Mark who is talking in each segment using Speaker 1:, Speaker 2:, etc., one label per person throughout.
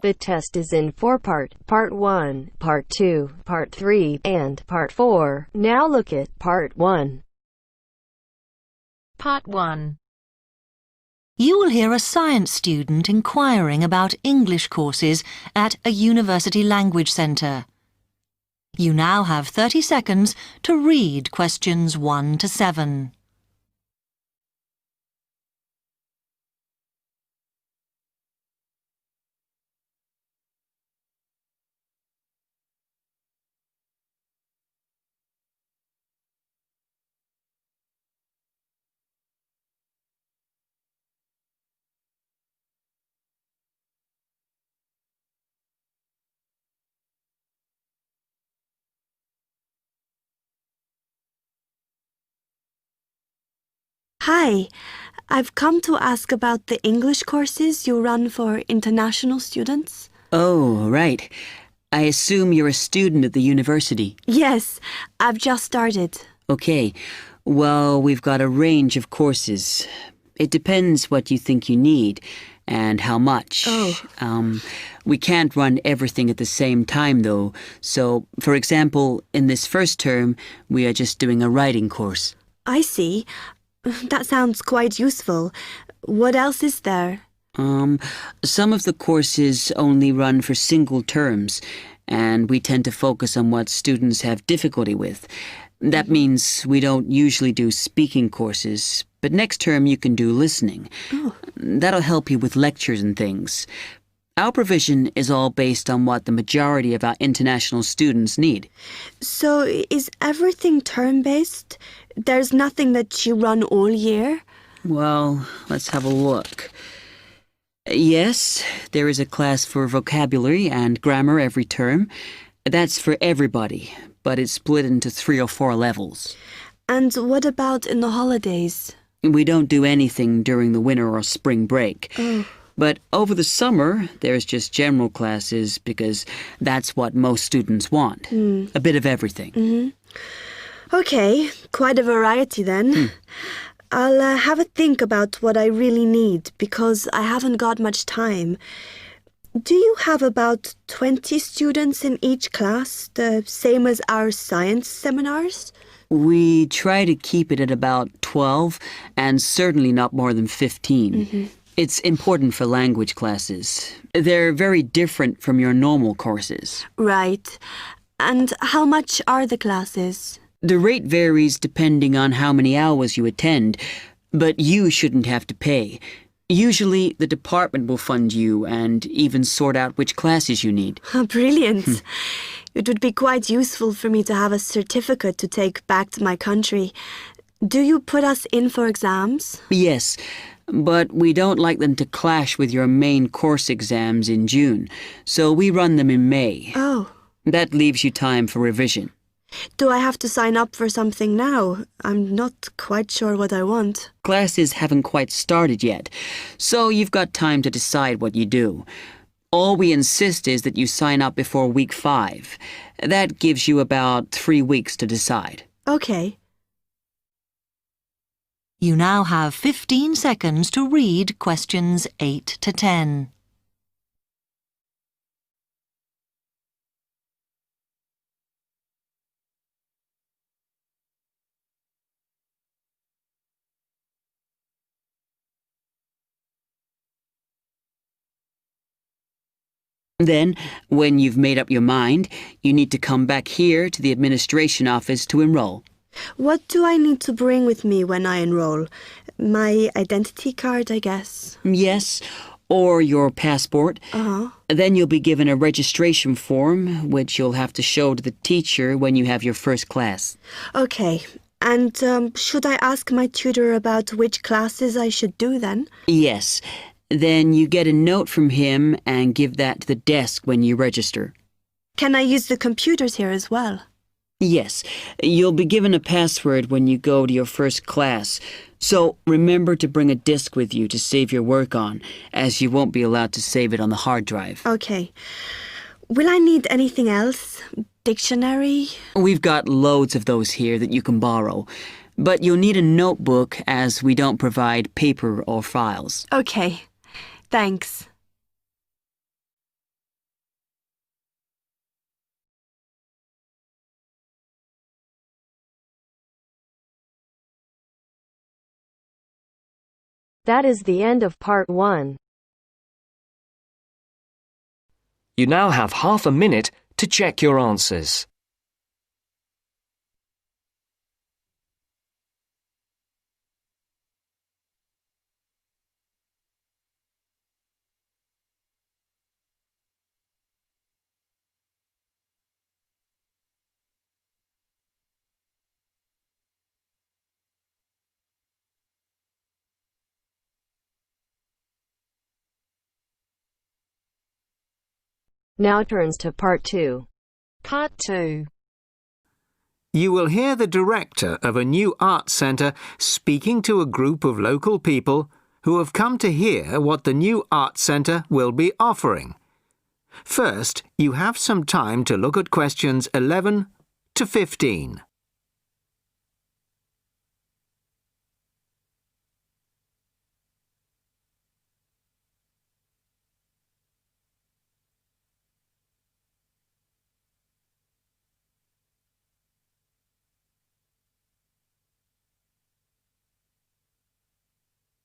Speaker 1: The test is in 4 parts: Part 1, Part 2, Part 3, and Part 4. Now look at Part 1.
Speaker 2: Part 1.
Speaker 3: You will hear a science student inquiring about English courses at a university language centre. You now have 30 seconds to read questions 1 to 7.
Speaker 4: Hi, I've come to ask about the English courses you run for international students.
Speaker 5: Oh, right. I assume you're a student at the university.
Speaker 4: Yes, I've just started.
Speaker 5: Okay. Well, we've got a range of courses. It depends what you think you need and how much.
Speaker 4: Oh.
Speaker 5: We can't run everything at the same time, though. So, for example, in this first term, we are just doing a writing course.
Speaker 4: I see. That sounds quite useful. What else is there?
Speaker 5: Some of the courses only run for single terms, and we tend to focus on what students have difficulty with. That means we don't usually do speaking courses, but next term you can do listening.
Speaker 4: Oh.
Speaker 5: That'll help you with lectures and things. Our provision is all based on what the majority of our international students need.
Speaker 4: So is everything term-based? There's nothing that you run all year?
Speaker 5: Well, let's have a look. Yes, there is a class for vocabulary and grammar every term. That's for everybody, but it's split into 3 or 4 levels.
Speaker 4: And what about in the holidays?
Speaker 5: We don't do anything during the winter or spring break.
Speaker 4: Oh.
Speaker 5: But over the summer, there's just general classes because that's what most students want. A bit of everything.
Speaker 4: Mm-hmm. Okay, quite a variety then. I'll have a think about what I really need because I haven't got much time. Do you have about 20 students in each class, the same as our science seminars?
Speaker 5: We try to keep it at about 12 and certainly not more than 15. It's important for language classes. They're very different from your normal courses.
Speaker 4: Right. And how much are the classes?
Speaker 5: The rate varies depending on how many hours you attend, but you shouldn't have to pay. Usually, the department will fund you and even sort out which classes you need.
Speaker 4: Brilliant. It would be quite useful for me to have a certificate to take back to my country. Do you put us in for exams?
Speaker 5: Yes, but we don't like them to clash with your main course exams in June, so we run them in May.
Speaker 4: Oh.
Speaker 5: That leaves you time for revision.
Speaker 4: Do I have to sign up for something now? I'm not quite sure what I want.
Speaker 5: Classes haven't quite started yet, so you've got time to decide what you do. All we insist is that you sign up before week 5. That gives you about 3 weeks to decide.
Speaker 4: Okay.
Speaker 3: You now have 15 seconds to read questions 8 to 10.
Speaker 5: Then, when you've made up your mind, you need to come back here to the administration office to enroll.
Speaker 4: What do I need to bring with me when I enroll? My identity card, I guess.
Speaker 5: Yes, or your passport. Then you'll be given a registration form, which you'll have to show to the teacher when you have your first class.
Speaker 4: Okay. And should I ask my tutor about which classes I should do then?
Speaker 5: Yes. Then you get a note from him and give that to the desk when you register.
Speaker 4: Can I use the computers here as well?
Speaker 5: Yes. You'll be given a password when you go to your first class. So remember to bring a disk with you to save your work on, as you won't be allowed to save it on the hard drive.
Speaker 4: Okay. Will I need anything else? Dictionary?
Speaker 5: We've got loads of those here that you can borrow. But you'll need a notebook as we don't provide paper or files.
Speaker 4: Okay. Thanks.
Speaker 1: That is the end of part 1.
Speaker 2: You now have half a minute to check your answers.
Speaker 1: Now turns to part 2.
Speaker 6: Part 2.
Speaker 7: You will hear the director of a new art centre speaking to a group of local people who have come to hear what the new art centre will be offering. First, you have some time to look at questions 11 to 15.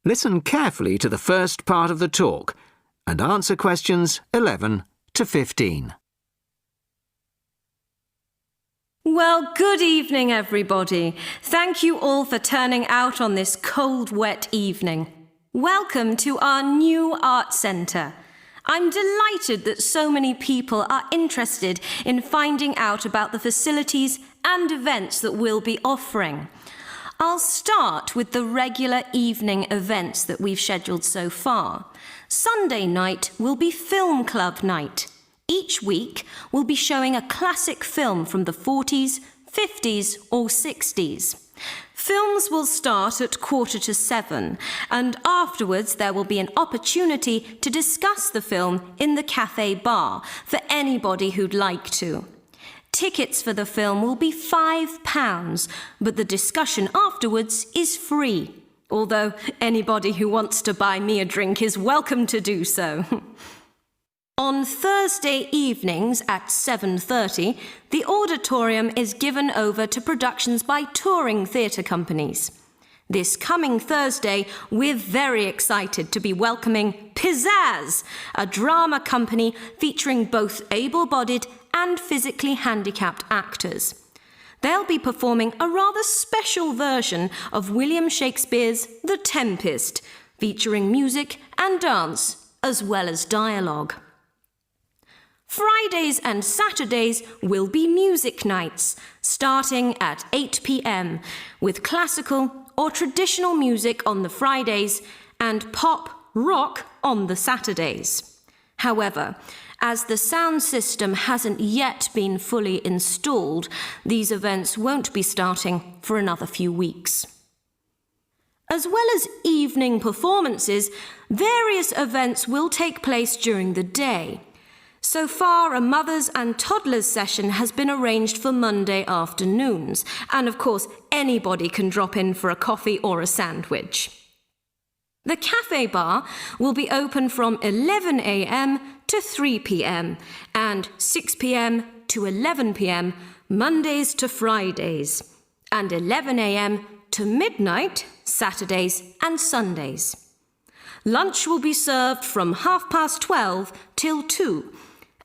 Speaker 7: Listen carefully to the first part of the talk and answer questions 11 to 15.
Speaker 8: Well, good evening, everybody. Thank you all for turning out on this cold, wet evening. Welcome to our new art centre. I'm delighted that so many people are interested in finding out about the facilities and events that we'll be offering. I'll start with the regular evening events that we've scheduled so far. Sunday night will be film club night. Each week, we'll be showing a classic film from the 40s, 50s or 60s. Films will start at 6:45, and afterwards there will be an opportunity to discuss the film in the cafe bar for anybody who'd like to. Tickets for the film will be £5, but the discussion afterwards is free, although anybody who wants to buy me a drink is welcome to do so. On Thursday evenings at 7:30, the auditorium is given over to productions by touring theatre companies. This coming Thursday, we're very excited to be welcoming Pizzazz, a drama company featuring both able-bodied and physically handicapped actors. They'll be performing a rather special version of William Shakespeare's The Tempest, featuring music and dance, as well as dialogue. Fridays and Saturdays will be music nights, starting at 8 p.m, with classical or traditional music on the Fridays and pop rock on the Saturdays. However, as the sound system hasn't yet been fully installed, these events won't be starting for another few weeks. As well as evening performances, various events will take place during the day. So far, a mothers and toddlers session has been arranged for Monday afternoons, and of course, anybody can drop in for a coffee or a sandwich. The cafe bar will be open from 11 a.m. to 3 p.m. and 6 p.m. to 11 p.m. Mondays to Fridays, and 11 a.m. to midnight Saturdays and Sundays. Lunch will be served from 12:30 till 2,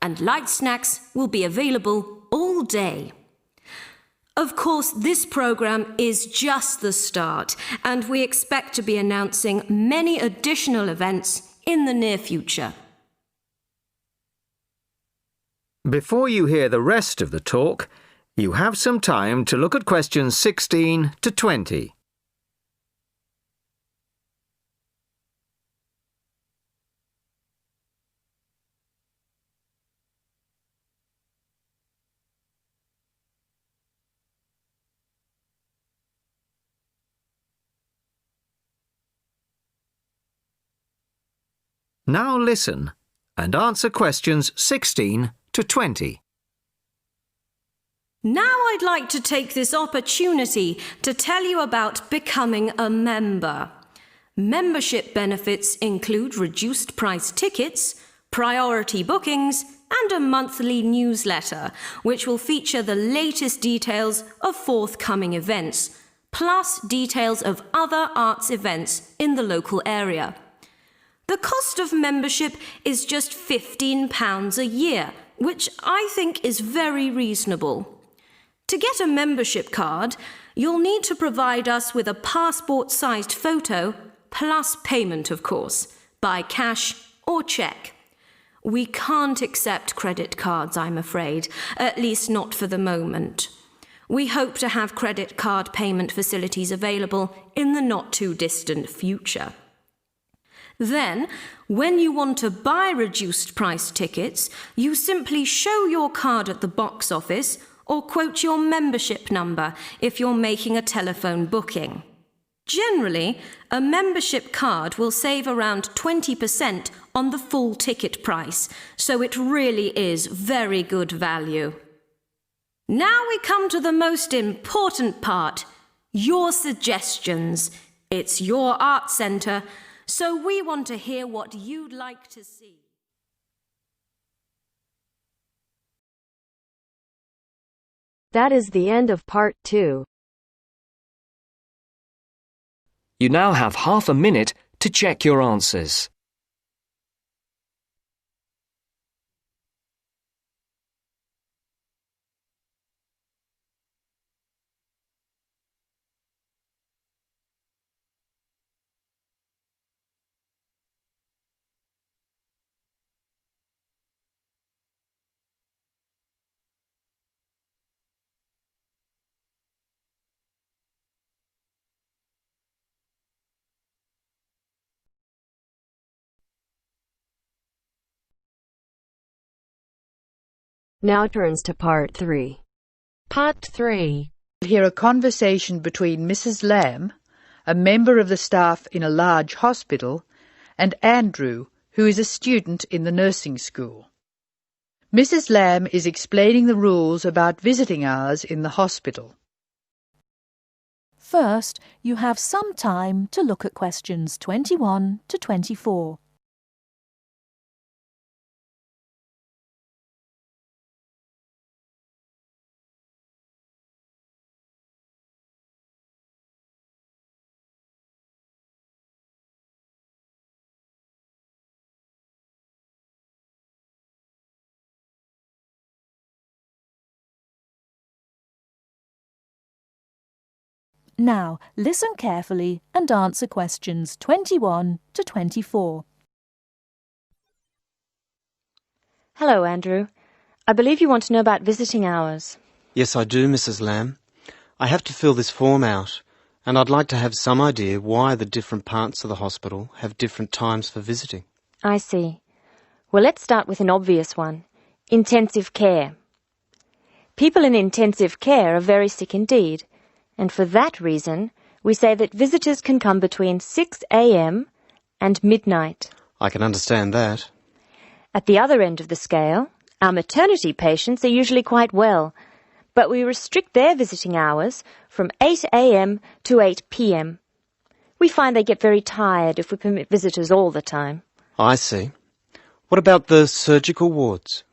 Speaker 8: and light snacks will be available all day. Of course, this programme is just the start, and we expect to be announcing many additional events in the near future.
Speaker 7: Before you hear the rest of the talk, you have some time to look at questions 16 to 20. Now listen and answer questions 16 to 20.
Speaker 8: Now I'd like to take this opportunity to tell you about becoming a member. Membership benefits include reduced price tickets, priority bookings, and a monthly newsletter, which will feature the latest details of forthcoming events, plus details of other arts events in the local area. The cost of membership is just £15 a year, which I think is very reasonable. To get a membership card, you'll need to provide us with a passport-sized photo, plus payment, of course, by cash or cheque. We can't accept credit cards, I'm afraid, at least not for the moment. We hope to have credit card payment facilities available in the not-too-distant future. Then, when you want to buy reduced-price tickets, you simply show your card at the box office or quote your membership number if you're making a telephone booking. Generally, a membership card will save around 20% on the full ticket price, so it really is very good value. Now we come to the most important part, your suggestions. It's your art centre, so we want to hear what you'd like to see.
Speaker 1: That is the end of part 2.
Speaker 2: You now have half a minute to check your answers.
Speaker 1: Now turns to part 3.
Speaker 6: Part 3. We'll hear a conversation between Mrs. Lamb, a member of the staff in a large hospital, and Andrew, who is a student in the nursing school. Mrs. Lamb is explaining the rules about visiting hours in the hospital.
Speaker 9: First, you have some time to look at questions 21 to 24. Now, listen carefully and answer questions 21 to 24.
Speaker 10: Hello, Andrew. I believe you want to know about visiting hours.
Speaker 11: Yes, I do, Mrs. Lamb. I have to fill this form out, and I'd like to have some idea why the different parts of the hospital have different times for visiting.
Speaker 10: I see. Well, let's start with an obvious one. Intensive care. People in intensive care are very sick indeed. And for that reason, we say that visitors can come between 6 a.m. and midnight.
Speaker 11: I can understand that.
Speaker 10: At the other end of the scale, our maternity patients are usually quite well, but we restrict their visiting hours from 8 a.m. to 8 p.m. We find they get very tired if we permit visitors all the time.
Speaker 11: I see. What about the surgical wards?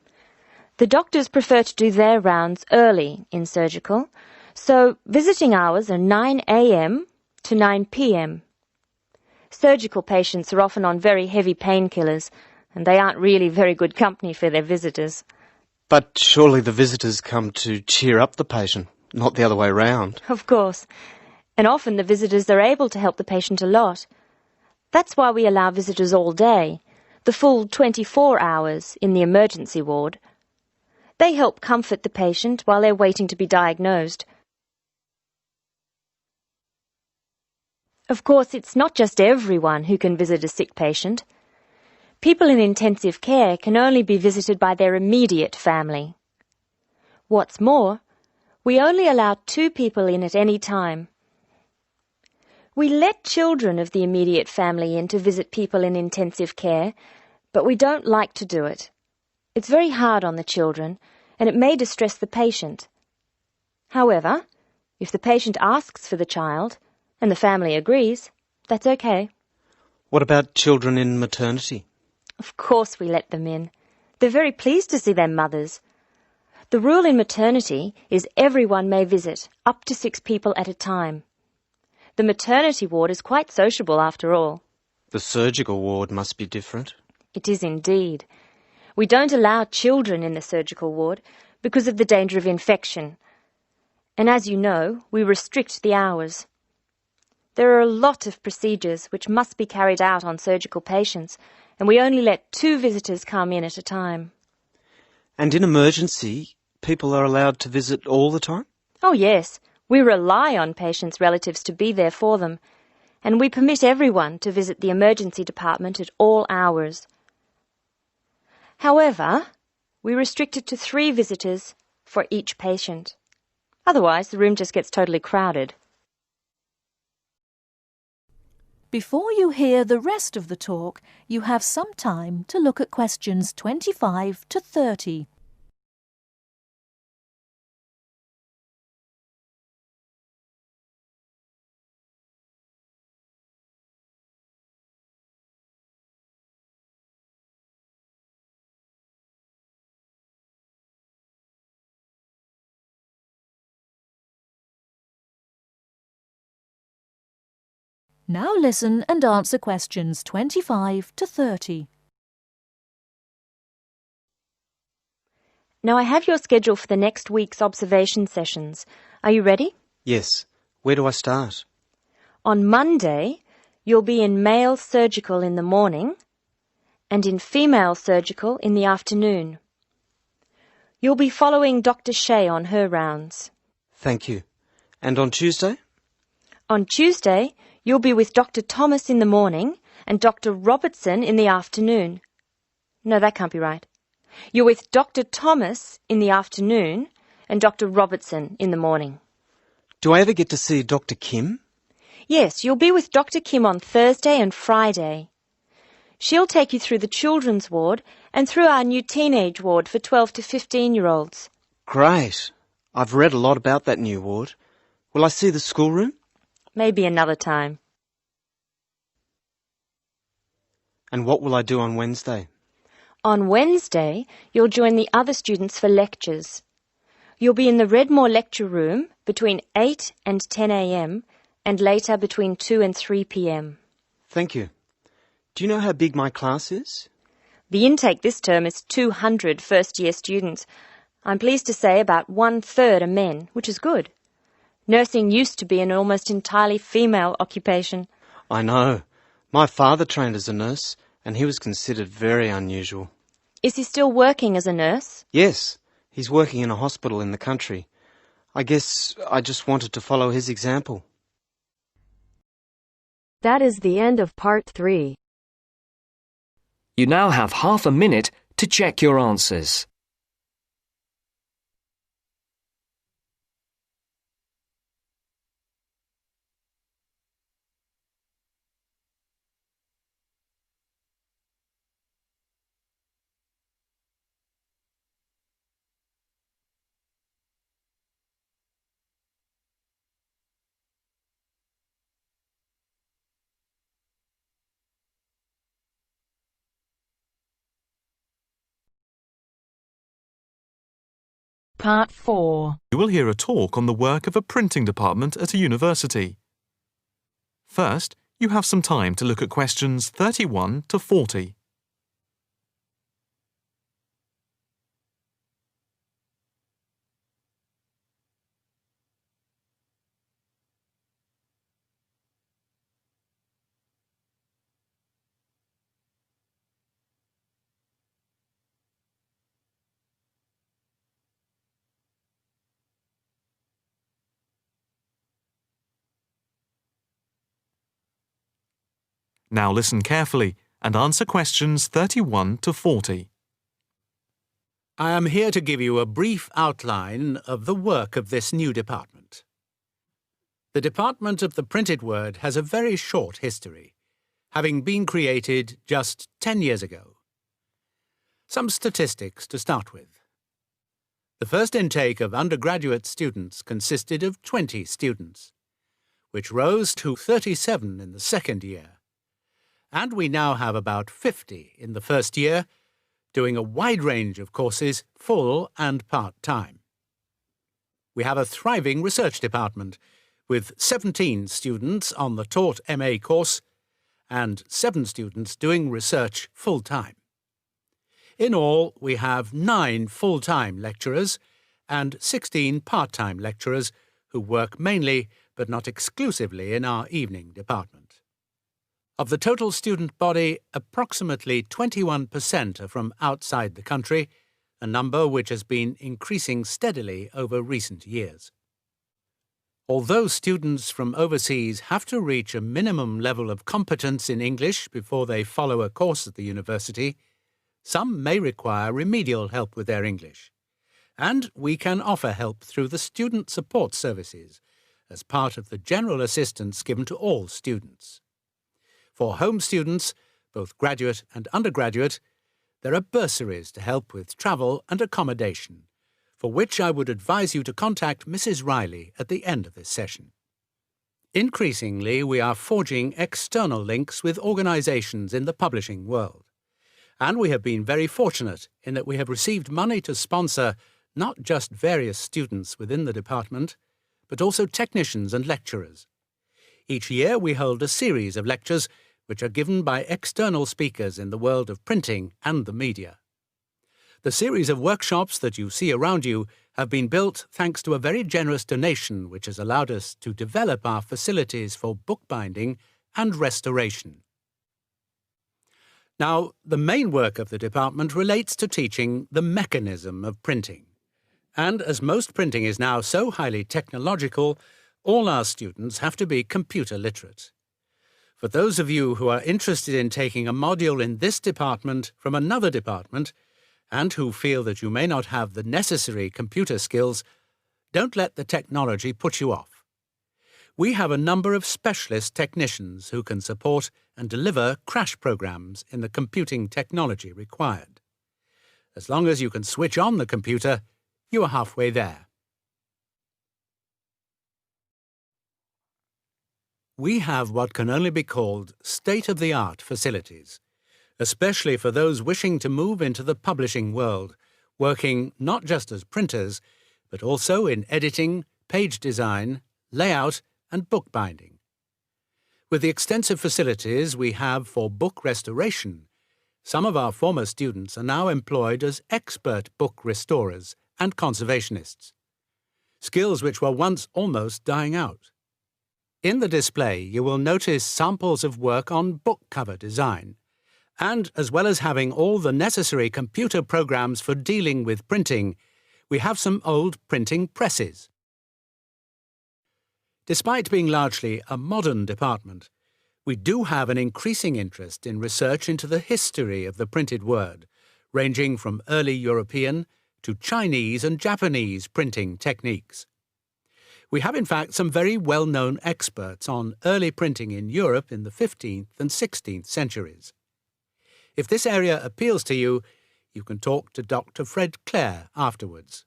Speaker 10: The doctors prefer to do their rounds early in surgical, so visiting hours are 9 a.m. to 9 p.m. Surgical patients are often on very heavy painkillers, and they aren't really very good company for their visitors.
Speaker 11: But surely the visitors come to cheer up the patient, not the other way round.
Speaker 10: Of course. And often the visitors are able to help the patient a lot. That's why we allow visitors all day, the full 24 hours in the emergency ward. They help comfort the patient while they're waiting to be diagnosed. Of course, it's not just everyone who can visit a sick patient. People in intensive care can only be visited by their immediate family. What's more, we only allow 2 people in at any time. We let children of the immediate family in to visit people in intensive care, but we don't like to do it. It's very hard on the children, and it may distress the patient. However, if the patient asks for the child, and the family agrees, that's okay.
Speaker 11: What about children in maternity?
Speaker 10: Of course we let them in. They're very pleased to see their mothers. The rule in maternity is everyone may visit, up to 6 people at a time. The maternity ward is quite sociable after all.
Speaker 11: The surgical ward must be different.
Speaker 10: It is indeed. We don't allow children in the surgical ward because of the danger of infection. And as you know, we restrict the hours. There are a lot of procedures which must be carried out on surgical patients, and we only let 2 visitors come in at a time.
Speaker 11: And in emergency, people are allowed to visit all the time?
Speaker 10: Oh yes, we rely on patients' relatives to be there for them, and we permit everyone to visit the emergency department at all hours. However, we restrict it to 3 visitors for each patient. Otherwise, the room just gets totally crowded.
Speaker 9: Before you hear the rest of the talk, you have some time to look at questions 25 to 30. Now listen and answer questions 25 to 30.
Speaker 10: Now I have your schedule for the next week's observation sessions. Are you ready?
Speaker 11: Yes. Where do I start?
Speaker 10: On Monday, you'll be in male surgical in the morning and in female surgical in the afternoon. You'll be following Dr. Shea on her rounds.
Speaker 11: Thank you. And on Tuesday?
Speaker 10: On Tuesday, you'll be with Dr. Thomas in the morning and Dr. Robertson in the afternoon. No, that can't be right. You're with Dr. Thomas in the afternoon and Dr. Robertson in the morning.
Speaker 11: Do I ever get to see Dr. Kim?
Speaker 10: Yes, you'll be with Dr. Kim on Thursday and Friday. She'll take you through the children's ward and through our new teenage ward for 12 to 15-year-olds.
Speaker 11: Great. I've read a lot about that new ward. Will I see the schoolroom?
Speaker 10: Maybe another time.
Speaker 11: And what will I do on Wednesday?
Speaker 10: On Wednesday, you'll join the other students for lectures. You'll be in the Redmore lecture room between 8 and 10 a.m. and later between 2 and 3 p.m.
Speaker 11: Thank you. Do you know how big my class is?
Speaker 10: The intake this term is 200 first-year students. I'm pleased to say about 1/3 are men, which is good. Nursing used to be an almost entirely female occupation.
Speaker 11: I know. My father trained as a nurse, and he was considered very unusual.
Speaker 10: Is he still working as a nurse?
Speaker 11: Yes, he's working in a hospital in the country. I guess I just wanted to follow his example.
Speaker 1: That is the end of part 3.
Speaker 2: You now have half a minute to check your answers.
Speaker 9: Part 4.
Speaker 12: You will hear a talk on the work of a printing department at a university. First, you have some time to look at questions 31 to 40. Now listen carefully and answer questions 31 to 40.
Speaker 13: I am here to give you a brief outline of the work of this new department. The department of the printed word has a very short history, having been created just 10 years ago. Some statistics to start with. The first intake of undergraduate students consisted of 20 students, which rose to 37 in the second year. And we now have about 50 in the first year, doing a wide range of courses, full and part-time. We have a thriving research department, with 17 students on the taught MA course and 7 students doing research full-time. In all, we have 9 full-time lecturers and 16 part-time lecturers who work mainly but not exclusively in our evening department. Of the total student body, approximately 21% are from outside the country, a number which has been increasing steadily over recent years. Although students from overseas have to reach a minimum level of competence in English before they follow a course at the university, some may require remedial help with their English, and we can offer help through the Student Support Services as part of the general assistance given to all students. For home students, both graduate and undergraduate, there are bursaries to help with travel and accommodation, for which I would advise you to contact Mrs. Riley at the end of this session. Increasingly, we are forging external links with organisations in the publishing world, and we have been very fortunate in that we have received money to sponsor not just various students within the department, but also technicians and lecturers. Each year we hold a series of lectures which are given by external speakers in the world of printing and the media. The series of workshops that you see around you have been built thanks to a very generous donation which has allowed us to develop our facilities for bookbinding and restoration. Now, the main work of the department relates to teaching the mechanism of printing. And as most printing is now so highly technological, all our students have to be computer literate. For those of you who are interested in taking a module in this department from another department, and who feel that you may not have the necessary computer skills, don't let the technology put you off. We have a number of specialist technicians who can support and deliver crash programs in the computing technology required. As long as you can switch on the computer, you are halfway there. We have what can only be called state-of-the-art facilities, especially for those wishing to move into the publishing world, working not just as printers, but also in editing, page design, layout, and bookbinding. With the extensive facilities we have for book restoration, some of our former students are now employed as expert book restorers and conservationists, skills which were once almost dying out. In the display you will notice samples of work on book cover design, and as well as having all the necessary computer programs for dealing with printing, we have some old printing presses. Despite being largely a modern department, we do have an increasing interest in research into the history of the printed word, ranging from early European to Chinese and Japanese printing techniques. We have in fact some very well-known experts on early printing in Europe in the 15th and 16th centuries. If this area appeals to you, you can talk to Dr. Fred Clare afterwards.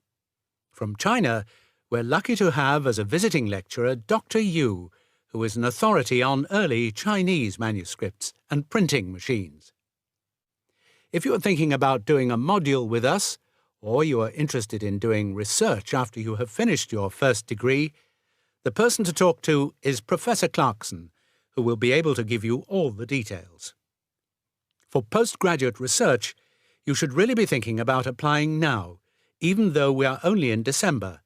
Speaker 13: From China, we're lucky to have as a visiting lecturer Dr. Yu, who is an authority on early Chinese manuscripts and printing machines. If you are thinking about doing a module with us, or you are interested in doing research after you have finished your first degree, the person to talk to is Professor Clarkson, who will be able to give you all the details. For postgraduate research, you should really be thinking about applying now, even though we are only in December,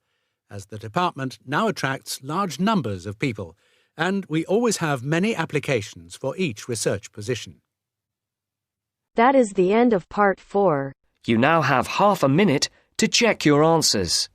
Speaker 13: as the department now attracts large numbers of people, and we always have many applications for each research position.
Speaker 1: That is the end of part 4.
Speaker 2: You now have half a minute to check your answers.